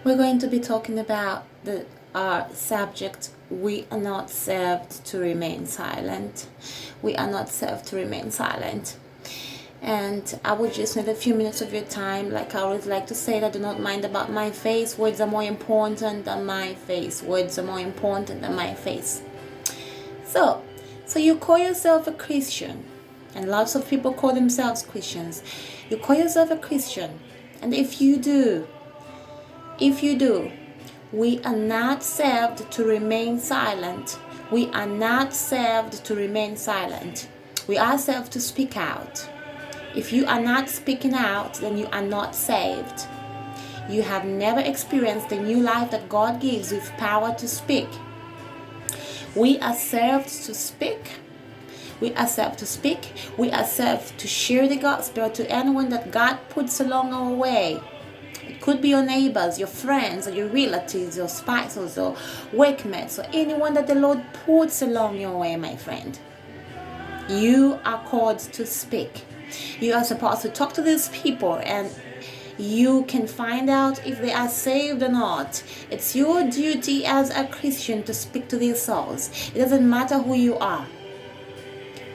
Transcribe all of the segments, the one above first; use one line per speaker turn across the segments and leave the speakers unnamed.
We're going to be talking about the subject, we are not saved to remain silent. We are not saved to remain silent. And I would just need a few minutes of your time. Like I always like to say, I do not mind about my face. Words are more important than my face. Words are more important than my face. So you call yourself a Christian, and lots of people call themselves Christians. You call yourself a Christian, and if you do, we are not saved to remain silent. We are not saved to remain silent. We are saved to speak out. If you are not speaking out, then you are not saved. You have never experienced the new life that God gives with power to speak. We are saved to speak. We are saved to speak. We are saved to share the gospel to anyone that God puts along our way. It could be your neighbors, your friends, or your relatives, your spouses, or workmates, or anyone that the Lord puts along your way, my friend. You are called to speak. You are supposed to talk to these people, and you can find out if they are saved or not. It's your duty as a Christian to speak to these souls. It doesn't matter who you are.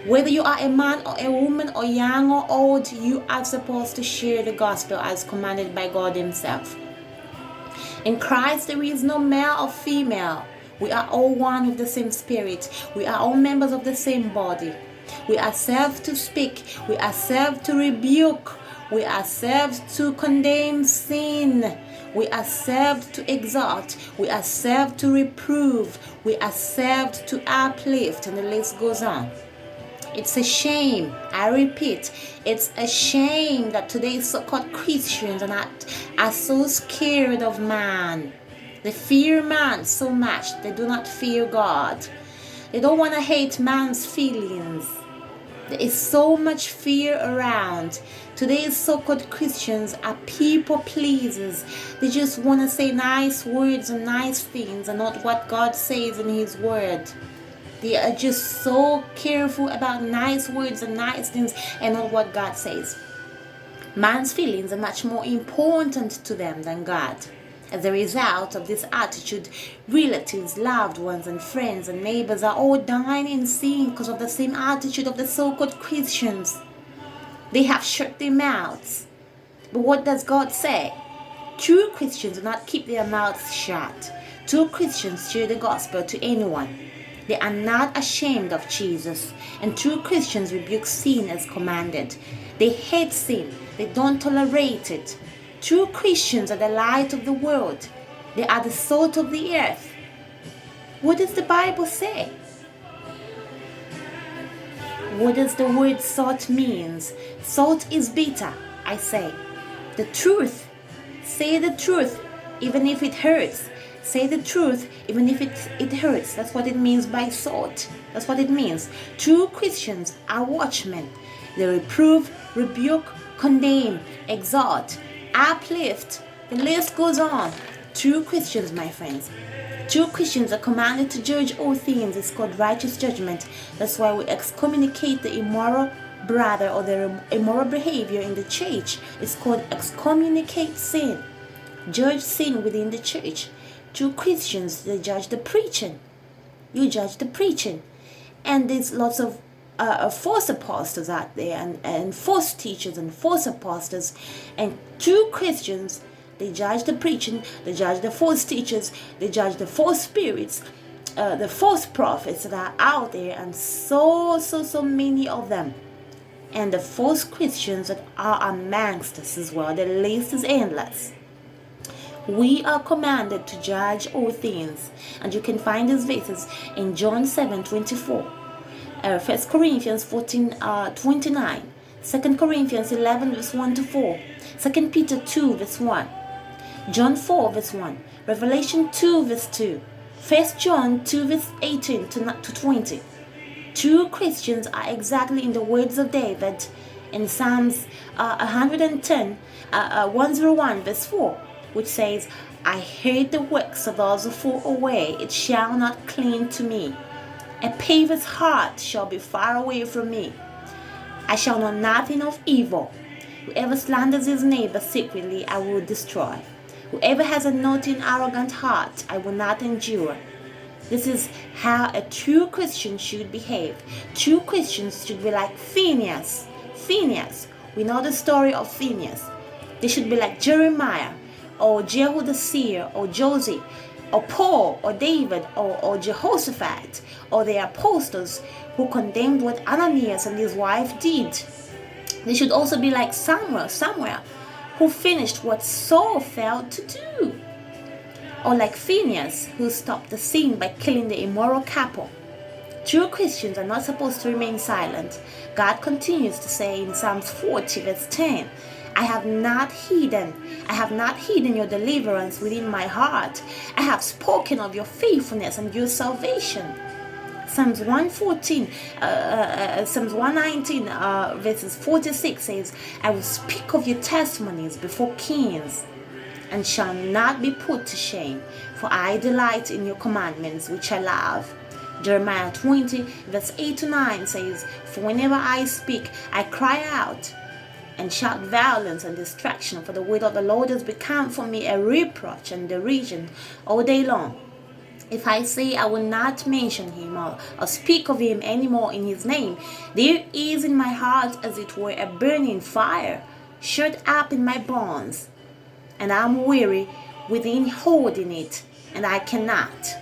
Whether you are a man or a woman or young or old, you are supposed to share the gospel as commanded by God Himself. In Christ there is no male or female. We are all one with the same spirit. We are all members of the same body. We are saved to speak. We are saved to rebuke. We are saved to condemn sin. We are saved to exhort. We are saved to reprove. We are saved to uplift, and the list goes on. It's a shame, I repeat, it's a shame that today's so-called Christians are so scared of man. They fear man so much, they do not fear God. They don't want to hate man's feelings. There is so much fear around. Today's so-called Christians are people pleasers. They just want to say nice words and nice things and not what God says in His Word. They are just so careful about nice words and nice things and not what God says. Man's feelings are much more important to them than God. As a result of this attitude, relatives, loved ones, and friends and neighbors are all dying in sin because of the same attitude of the so-called Christians. They have shut their mouths. But what does God say? True Christians do not keep their mouths shut. True Christians share the gospel to anyone. They are not ashamed of Jesus, and true Christians rebuke sin as commanded. They hate sin. They don't tolerate it. True Christians are the light of the world. They are the salt of the earth. What does the Bible say? What does the word salt means? Salt is bitter, I say. The truth. Say the truth, even if it hurts. Say the truth, even if it hurts. That's what it means by salt. That's what it means. True Christians are watchmen. They reprove, rebuke, condemn, exhort, uplift. The list goes on. True Christians, my friends. True Christians are commanded to judge all things. It's called righteous judgment. That's why we excommunicate the immoral brother or the immoral behavior in the church. It's called excommunicate sin. Judge sin within the church. True Christians, they judge the preaching. You judge the preaching. And there's lots of false apostles out there and false teachers and false apostles. And true Christians, they judge the preaching, they judge the false teachers, they judge the false spirits, the false prophets that are out there, and so many of them. And the false Christians that are amongst us as well. The list is endless. We are commanded to judge all things. And you can find these verses in John 7:24, 1 Corinthians 14:29, 2 Corinthians 11 verse 1 to 4, 2 Peter 2 verse 1, John 4 verse 1, Revelation 2 verse 2, 1 John 2 verse 18 to 20. True Christians are exactly in the words of David in Psalms 101 verse 4. Which says, I hate the works of those who fall away. It shall not cling to me. A perverse heart shall be far away from me. I shall know nothing of evil. Whoever slanders his neighbor secretly, I will destroy. Whoever has a naughty and arrogant heart, I will not endure. This is how a true Christian should behave. True Christians should be like Phineas. Phineas, we know the story of Phineas. They should be like Jeremiah, or Jehu the seer, or Josie, or Paul, or David, or Jehoshaphat, or the apostles who condemned what Ananias and his wife did. They should also be like Samuel, who finished what Saul failed to do. Or like Phineas, who stopped the sin by killing the immoral couple. True Christians are not supposed to remain silent. God continues to say in Psalms 40 verse 10, I have not hidden your deliverance within my heart. I have spoken of your faithfulness and your salvation. Psalms 119 verses 46 says, I will speak of your testimonies before kings, and shall not be put to shame, for I delight in your commandments, which I love. Jeremiah 20 verse 8-9 says, for whenever I speak, I cry out and shout violence and distraction, for the word of the Lord has become for me a reproach and derision all day long. If I say I will not mention him or speak of him anymore in his name, there is in my heart as it were a burning fire, shut up in my bones, and I am weary within holding it, and I cannot.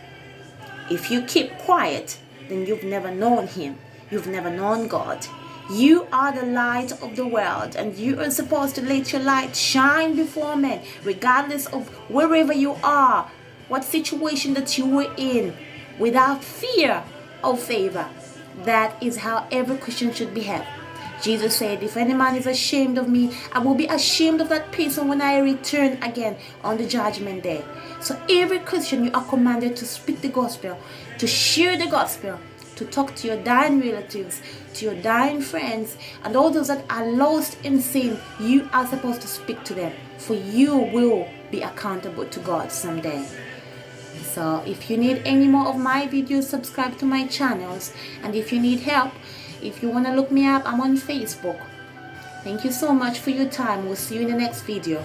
If you keep quiet, then you've never known him. You've never known God. You are the light of the world, and you are supposed to let your light shine before men, regardless of wherever you are, what situation that you were in, without fear or favor. That is how every Christian should behave. Jesus said, if any man is ashamed of me, I will be ashamed of that person when I return again on the judgment day. So every Christian, you are commanded to speak the gospel, to share the gospel, to talk to your dying relatives, to your dying friends, and all those that are lost in sin. You are supposed to speak to them, for you will be accountable to God someday. So if you need any more of my videos, subscribe to my channels. And if you need help, if you want to look me up, I'm on Facebook. Thank you so much for your time. We'll see you in the next video.